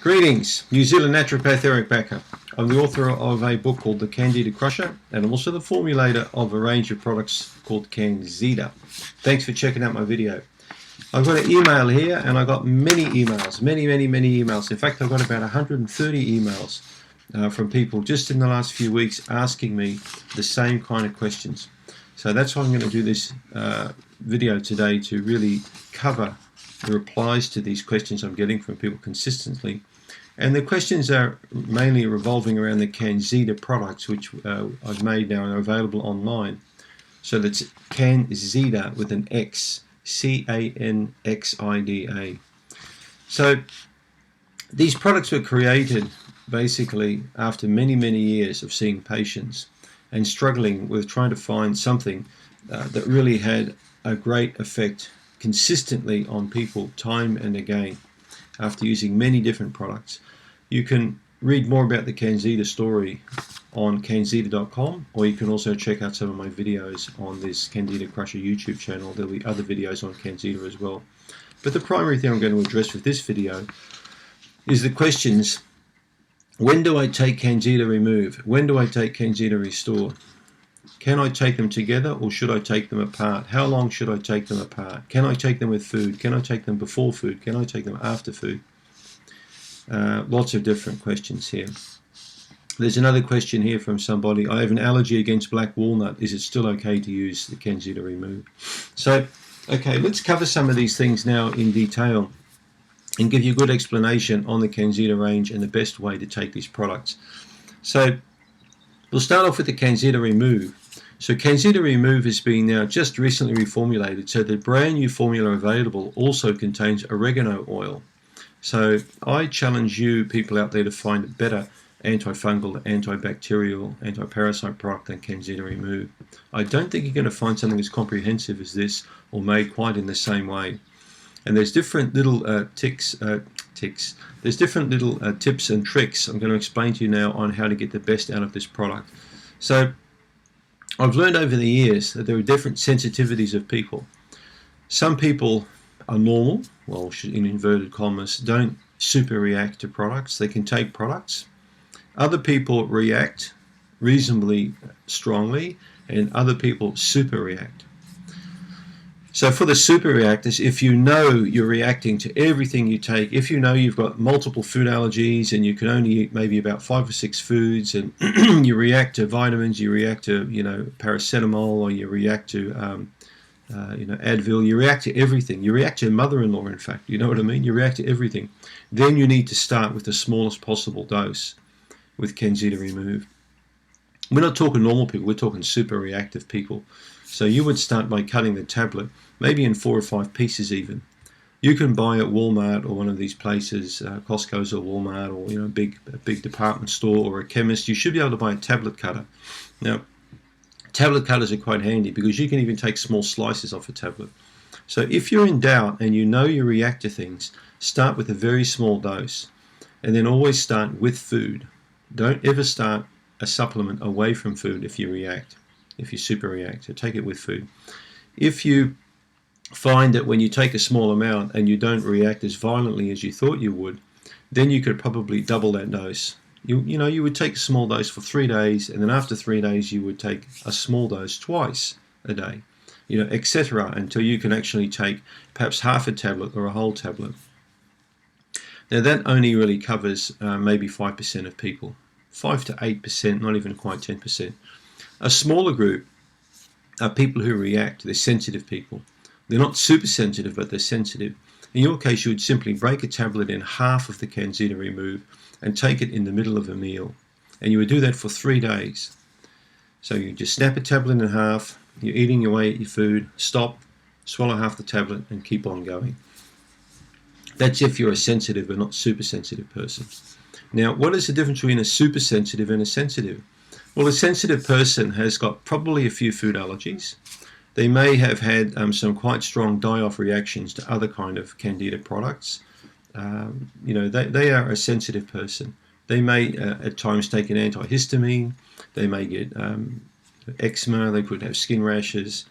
Greetings, New Zealand naturopath Eric Backer. I'm the author of a book called The Candida Crusher, and I'm also the formulator of a range of products called Candida. Thanks for checking out my video. I've got an email here, and I got many emails, many emails. In fact, I've got about 130 emails from people just in the last few weeks asking me the same kind of questions. So that's why I'm going to do this video today, to really cover the replies to these questions I'm getting from people consistently. And the questions are mainly revolving around the Candida products, which I've made now and are available online. So that's Candida with an X, C-A-N-X-I-D-A. So these products were created basically after many years of seeing patients and struggling with trying to find something that really had a great effect consistently on people time and again after using many different products. You can read more about the Candida story on candida.com, or you can also check out some of my videos on this Candida Crusher YouTube channel. There'll be other videos on Candida as well. But the primary thing I'm going to address with this video is the questions: when do I take Candida Remove? When do I take Candida Restore? Can I take them together, or should I take them apart? How long should I take them apart? Can I take them with food? Can I take them before food? Can I take them after food? Lots of different questions here. There's another question here from somebody: I have an allergy against black walnut. Is it still okay to use the Candida Remove? So, okay, let's cover some of these things now in detail and give you a good explanation on the Candida range and the best way to take these products. So, we'll start off with the Candida Remove. So Candida Remove has been now just recently reformulated, so the brand new formula available also contains oregano oil. So I challenge you people out there to find a better antifungal, antibacterial, antiparasite product than Candida Remove. I don't think you're going to find something as comprehensive as this or made quite in the same way. And there's different little tips and tricks I'm going to explain to you now on how to get the best out of this product. So I've learned over the years that there are different sensitivities of people. Some people are normal, well, in inverted commas, don't super react to products. They can take products. Other people react reasonably strongly, and other people super react. So for the super reactors, if you know you're reacting to everything you take, if you know you've got multiple food allergies and you can only eat maybe about 5 or 6 foods, and you react to vitamins, you react to paracetamol, or you react to Advil, you react to everything. You react to your mother-in-law, in fact. You know what I mean? You react to everything. Then you need to start with the smallest possible dose with Candida Remove. We're not talking normal people, we're talking super reactive people. So you would start by cutting the tablet, maybe in 4 or 5 pieces even. You can buy at Walmart or one of these places, Costco's or Walmart, or a big department store or a chemist. You should be able to buy a tablet cutter. Now, tablet cutters are quite handy because you can even take small slices off a tablet. So if you're in doubt and you know you react to things, start with a very small dose, and then always start with food. Don't ever start a supplement away from food if you react. If you super react, so take it with food. If you find that when you take a small amount and you don't react as violently as you thought you would, then you could probably double that dose. You would take a small dose for 3 days, and then after 3 days you would take a small dose twice a day, etc., until you can actually take perhaps half a tablet or a whole tablet. Now that only really covers maybe 5% of people, 5 to 8%, not even quite 10%. A smaller group are people who react. They're sensitive people. They're not super sensitive, but they're sensitive. In your case, you would simply break a tablet in half of the Candida Remove and take it in the middle of a meal. And you would do that for 3 days. So you just snap a tablet in half, you're eating away at your food, stop, swallow half the tablet, and keep on going. That's if you're a sensitive but not super sensitive person. Now, what is the difference between a super sensitive and a sensitive? Well, a sensitive person has got probably a few food allergies. They may have had some quite strong die-off reactions to other kind of Candida products. They are a sensitive person. They may at times take an antihistamine. They may get eczema. They could have skin rashes.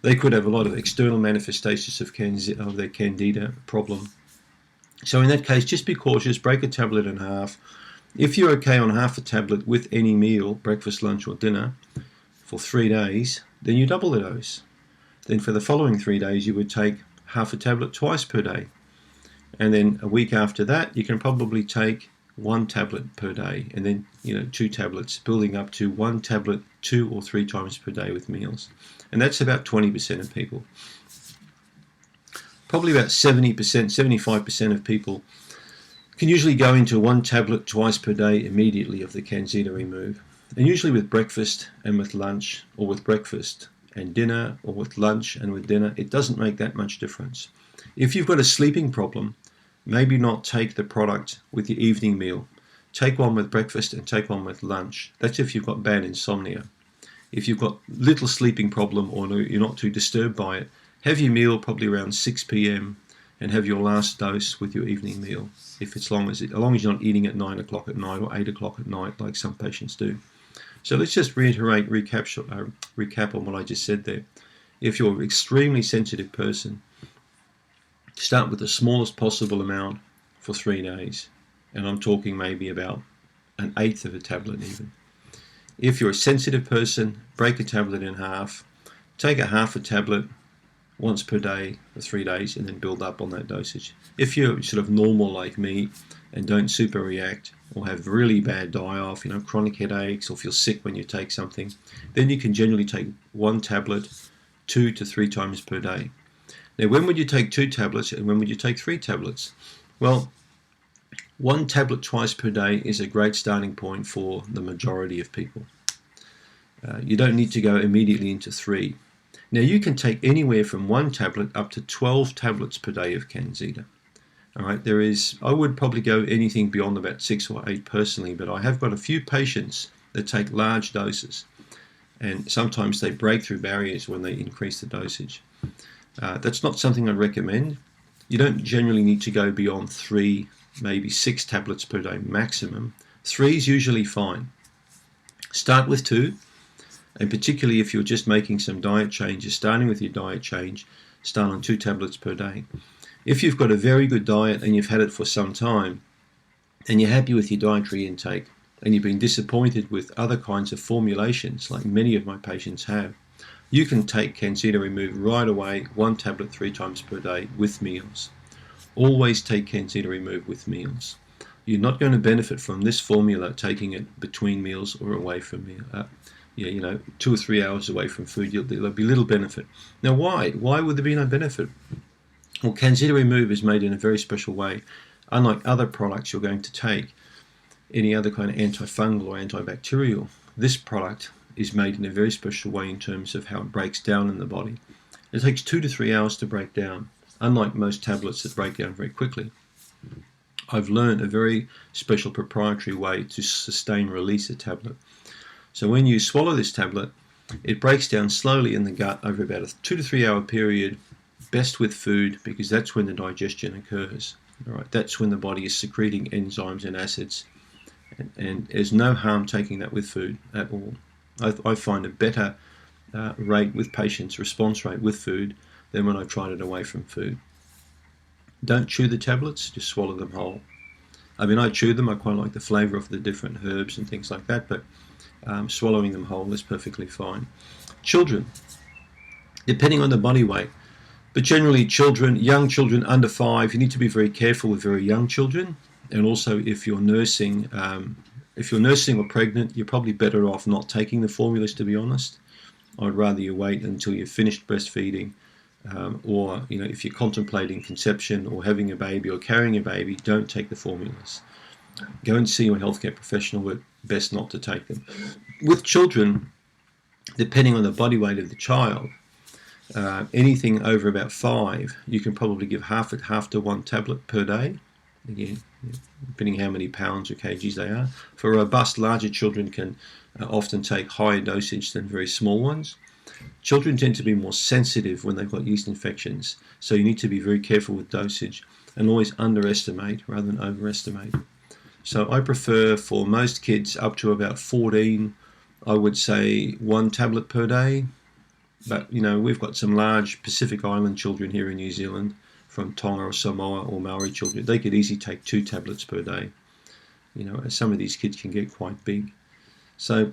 They could have a lot of external manifestations of their Candida problem. So in that case, just be cautious, break a tablet in half. If you're okay on half a tablet with any meal, breakfast, lunch or dinner, for 3 days, then you double the dose. Then for the following 3 days, you would take half a tablet twice per day. And then a week after that, you can probably take 1 tablet per day, and then 2 tablets, building up to 1 tablet 2 or 3 times per day with meals. And that's about 20% of people. Probably about 70%, 75% of people can usually go into 1 tablet twice per day immediately of the Candida Remove. And usually with breakfast and with lunch, or with breakfast and dinner, or with lunch and with dinner, it doesn't make that much difference. If you've got a sleeping problem, maybe not take the product with your evening meal. Take one with breakfast and take one with lunch. That's if you've got bad insomnia. If you've got little sleeping problem or you're not too disturbed by it, have your meal probably around 6 p.m. and have your last dose with your evening meal, if as long as you're not eating at 9 o'clock at night or 8 o'clock at night like some patients do. So let's just recap on what I just said there. If you're an extremely sensitive person, start with the smallest possible amount for 3 days. And I'm talking maybe about 1/8 of a tablet even. If you're a sensitive person, break a tablet in half. Take a half a tablet once per day for 3 days and then build up on that dosage. If you're sort of normal like me and don't super react or have really bad die-off, chronic headaches or feel sick when you take something, then you can generally take 1 tablet 2 to 3 times per day. Now, when would you take 2 tablets and when would you take 3 tablets? Well, 1 tablet twice per day is a great starting point for the majority of people. You don't need to go immediately into 3. Now, you can take anywhere from 1 tablet up to 12 tablets per day of Candida. All right, I would probably go anything beyond about 6 or 8 personally, but I have got a few patients that take large doses, and sometimes they break through barriers when they increase the dosage. That's not something I recommend. You don't generally need to go beyond 3, maybe 6 tablets per day maximum. 3 is usually fine. Start with 2. And particularly if you're just making some diet changes, starting with your diet change, start on 2 tablets per day. If you've got a very good diet and you've had it for some time, and you're happy with your dietary intake, and you've been disappointed with other kinds of formulations, like many of my patients have, you can take Candida Remove right away, 1 tablet 3 times per day with meals. Always take Candida Remove with meals. You're not going to benefit from this formula taking it between meals or away from meals. 2 or 3 hours away from food, there'll be little benefit. Now, why? Why would there be no benefit? Well, Candida Remove is made in a very special way. Unlike other products you're going to take, any other kind of antifungal or antibacterial, this product is made in a very special way in terms of how it breaks down in the body. It takes 2 to 3 hours to break down, unlike most tablets that break down very quickly. I've learned a very special proprietary way to sustain release a tablet. So when you swallow this tablet, it breaks down slowly in the gut over about a 2 to 3 hour period, best with food, because that's when the digestion occurs. All right, that's when the body is secreting enzymes and acids, and there's no harm taking that with food at all. I find a better rate with patients, response rate with food, than when I've tried it away from food. Don't chew the tablets, just swallow them whole. I mean, I chew them, I quite like the flavour of the different herbs and things like that, but swallowing them whole is perfectly fine. Children, depending on the body weight, but generally children, young children under 5, you need to be very careful with very young children. And also if you're nursing or pregnant, you're probably better off not taking the formulas, to be honest. I'd rather you wait until you've finished breastfeeding, or if you're contemplating conception or having a baby or carrying a baby, don't take the formulas. Go and see your healthcare professional, but best not to take them. With children, depending on the body weight of the child, anything over about 5, you can probably give half to 1 tablet per day. Again, depending how many pounds or kgs they are. For robust, larger children can often take higher dosage than very small ones. Children tend to be more sensitive when they've got yeast infections, so you need to be very careful with dosage and always underestimate rather than overestimate. So I prefer for most kids up to about 14, I would say 1 tablet per day. But we've got some large Pacific Island children here in New Zealand. from Tonga or Samoa or Maori children, they could easily take 2 tablets per day. You know, some of these kids can get quite big. So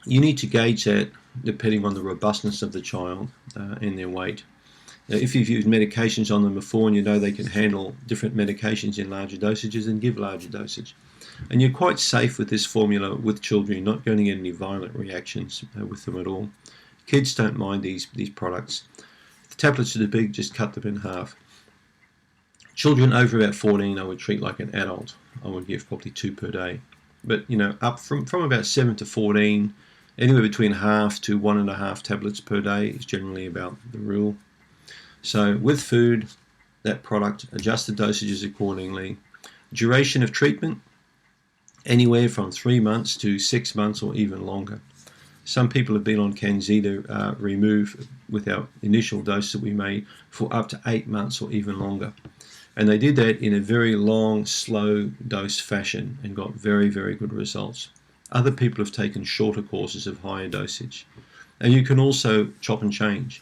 you need to gauge that depending on the robustness of the child and their weight. Now, if you've used medications on them before and you know they can handle different medications in larger dosages, then give larger dosage. And you're quite safe with this formula with children. You're not going to get any violent reactions with them at all. Kids don't mind these products. If the tablets are too big, just cut them in half. Children over about 14, I would treat like an adult. I would give probably 2 per day. But, you know, up from about 7 to 14, anywhere between half to 1.5 tablets per day is generally about the rule. So with food, that product, adjust the dosages accordingly. Duration of treatment, anywhere from 3 months to 6 months or even longer. Some people have been on Candida Remove with our initial dose that we made for up to 8 months or even longer. And they did that in a very long, slow dose fashion and got very, very good results. Other people have taken shorter courses of higher dosage. And you can also chop and change.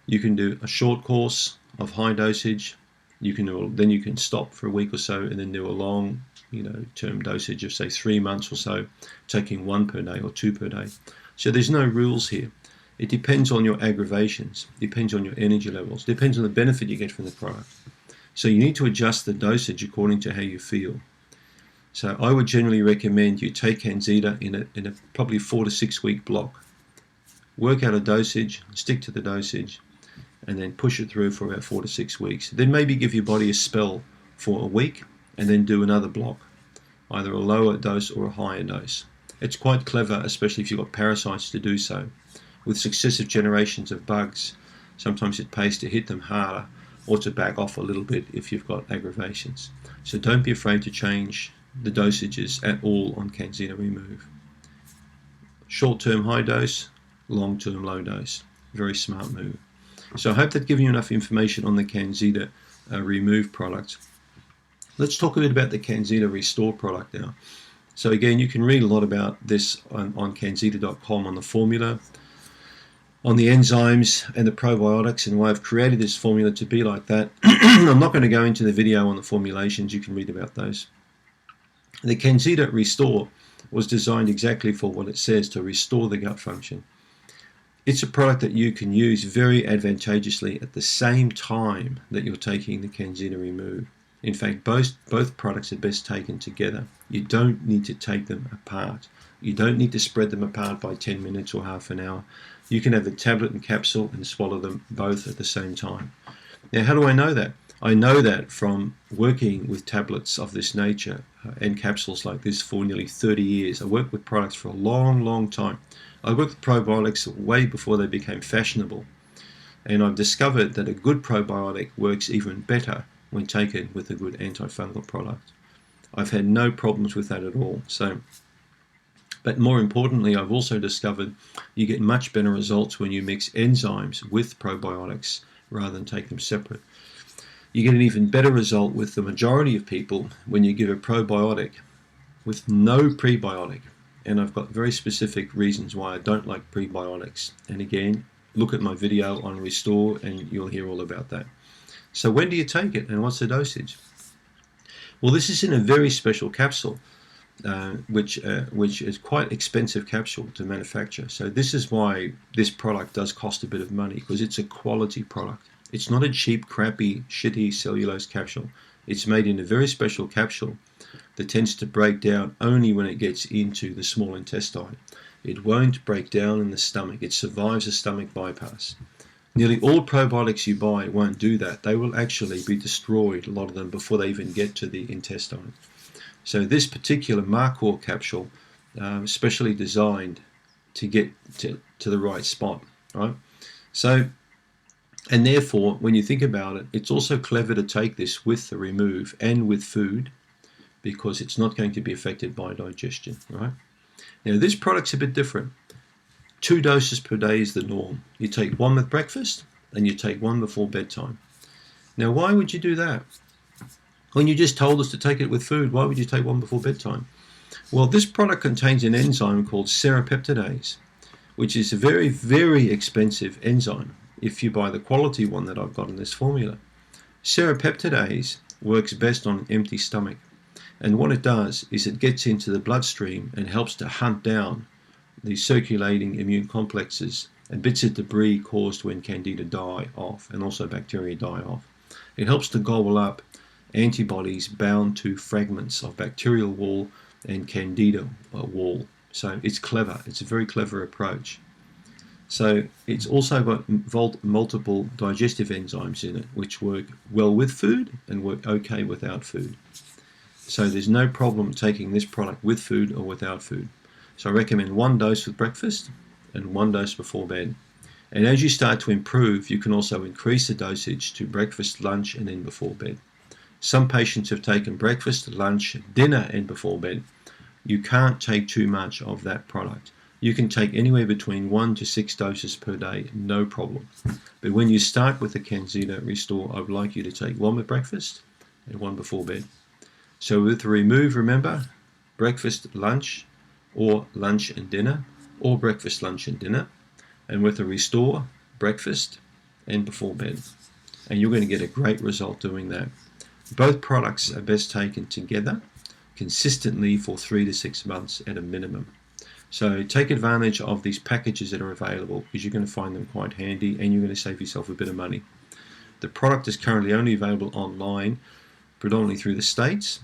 You can do a short course of high dosage. Then you can stop for a week or so and then do a long, term dosage of say 3 months or so, taking 1 per day or 2 per day. So there's no rules here. It depends on your aggravations, depends on your energy levels, depends on the benefit you get from the product. So you need to adjust the dosage according to how you feel. So I would generally recommend you take Candida in a probably 4 to 6 week block. Work out a dosage, stick to the dosage, and then push it through for about 4 to 6 weeks. Then maybe give your body a spell for a week and then do another block, either a lower dose or a higher dose. It's quite clever, especially if you've got parasites, to do so. With successive generations of bugs, sometimes it pays to hit them harder or to back off a little bit if you've got aggravations. So don't be afraid to change the dosages at all on Candida Remove. Short-term high dose, long-term low dose. Very smart move. So I hope that given you enough information on the Candida Remove product. Let's talk a bit about the Candida Restore product now. So again, you can read a lot about this on Candida.com, on the formula, on the enzymes and the probiotics, and why I've created this formula to be like that. I'm not going to go into the video on the formulations. You can read about those. The Candida Restore was designed exactly for what it says, to restore the gut function. It's a product that you can use very advantageously at the same time that you're taking the Candida Remove. In fact, both products are best taken together. You don't need to take them apart. You don't need to spread them apart by 10 minutes or half an hour. You can have the tablet and capsule and swallow them both at the same time. Now, how do I know that? I know that from working with tablets of this nature and capsules like this for nearly 30 years. I worked with products for a long, long time. I worked with probiotics way before they became fashionable. And I've discovered that a good probiotic works even better when taken with a good antifungal product. I've had no problems with that at all. But more importantly, I've also discovered you get much better results when you mix enzymes with probiotics rather than take them separate. You get an even better result with the majority of people when you give a probiotic with no prebiotic. And I've got very specific reasons why I don't like prebiotics. And again, look at my video on Restore and you'll hear all about that. So when do you take it and what's the dosage? Well, this is in a very special capsule, which is quite expensive capsule to manufacture. So this is why this product does cost a bit of money, because it's a quality product. It's not a cheap, crappy, shitty cellulose capsule. It's made in a very special capsule that tends to break down only when it gets into the small intestine. It won't break down in the stomach. It survives a stomach bypass. Nearly all probiotics you buy won't do that. They will actually be destroyed, a lot of them, before they even get to the intestine. So this particular Marcor capsule, specially designed to get to the right spot, right? So, and therefore, when you think about it, it's also clever to take this with the Remove and with food, because it's not going to be affected by digestion, right? Now, this product's a bit different. 2 doses per day is the norm. You take 1 with breakfast and you take 1 before bedtime. Now, why would you do that? When you just told us to take it with food, why would you take 1 before bedtime? Well, this product contains an enzyme called serrapeptidase, which is a very, very expensive enzyme if you buy the quality one that I've got in this formula. Serrapeptidase works best on an empty stomach, and what it does is it gets into the bloodstream and helps to hunt down the circulating immune complexes and bits of debris caused when candida die off, and also bacteria die off. It helps to gobble up antibodies bound to fragments of bacterial wall and candida wall. So it's clever. It's a very clever approach. So it's also got multiple digestive enzymes in it, which work well with food and work okay without food. So there's no problem taking this product with food or without food. So I recommend 1 dose with breakfast and 1 dose before bed. And as you start to improve, you can also increase the dosage to breakfast, lunch, and then before bed. Some patients have taken breakfast, lunch, dinner, and before bed. You can't take too much of that product. You can take anywhere between 1 to 6 doses per day, no problem. But when you start with the Candida Restore, I would like you to take 1 with breakfast and 1 before bed. So with the Remove, remember, breakfast, lunch, or lunch and dinner, or breakfast, lunch and dinner. And with the Restore, breakfast and before bed. And you're going to get a great result doing that. Both products are best taken together consistently for 3 to 6 months at a minimum. So take advantage of these packages that are available, because you're going to find them quite handy and you're going to save yourself a bit of money. The product is currently only available online, predominantly through the States,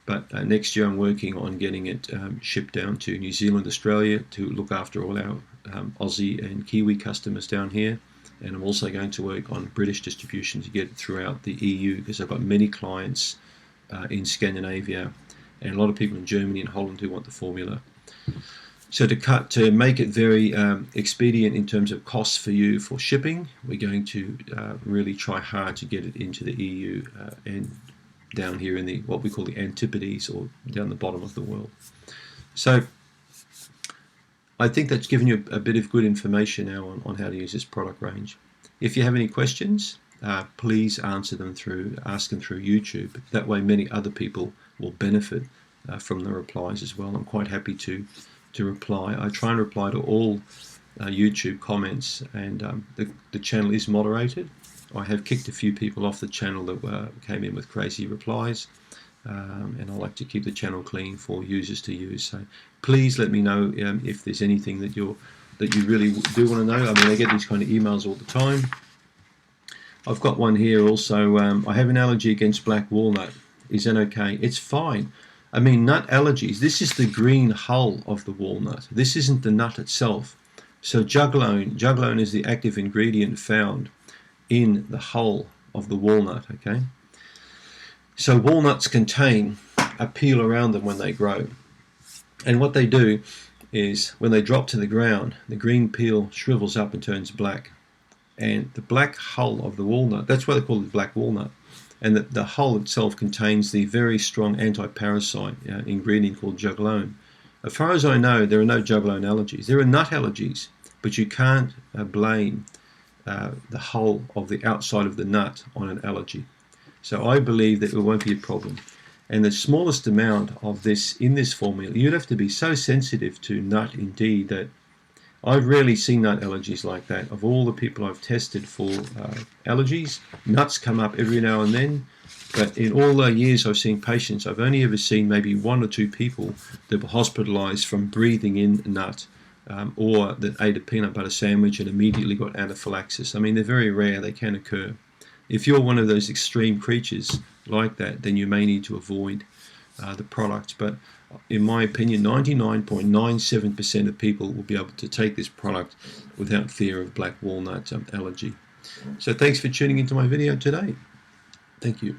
but next year I'm working on getting it shipped down to New Zealand, Australia, to look after all our Aussie and Kiwi customers down here. And I'm also going to work on British distribution to get it throughout the EU, because I've got many clients in Scandinavia and a lot of people in Germany and Holland who want the formula. So to make it very expedient in terms of costs for you for shipping, we're going to really try hard to get it into the EU and down here in the what we call the Antipodes, or down the bottom of the world. So I think that's given you a bit of good information now on how to use this product range. If you have any questions, please ask them through YouTube. That way many other people will benefit from the replies as well. I'm quite happy to reply. I try and reply to all YouTube comments, and the channel is moderated. I have kicked a few people off the channel that came in with crazy replies, and I like to keep the channel clean for users to use. So please let me know if there's anything that you really do want to know. I mean, I get these kind of emails all the time. I've got one here also. I have an allergy against black walnut. Is that okay? It's fine. I mean, nut allergies, this is the green hull of the walnut. This isn't the nut itself. So juglone is the active ingredient found in the hull of the walnut, okay? So walnuts contain a peel around them when they grow. And what they do is when they drop to the ground, the green peel shrivels up and turns black. And the black hull of the walnut, that's why they call it black walnut. And the hull itself contains the very strong anti-parasite ingredient called juglone. As far as I know, there are no juglone allergies. There are nut allergies, but you can't blame the hull of the outside of the nut on an allergy. So I believe that it won't be a problem. And the smallest amount of this in this formula, you'd have to be so sensitive to nut indeed that I've rarely seen nut allergies like that. Of all the people I've tested for allergies, nuts come up every now and then. But in all the years I've seen patients, I've only ever seen maybe 1 or 2 people that were hospitalized from breathing in nut, or that ate a peanut butter sandwich and immediately got anaphylaxis. I mean, they're very rare. They can occur. If you're one of those extreme creatures like that, then you may need to avoid the product. But in my opinion, 99.97% of people will be able to take this product without fear of black walnut allergy. So thanks for tuning into my video today. Thank you.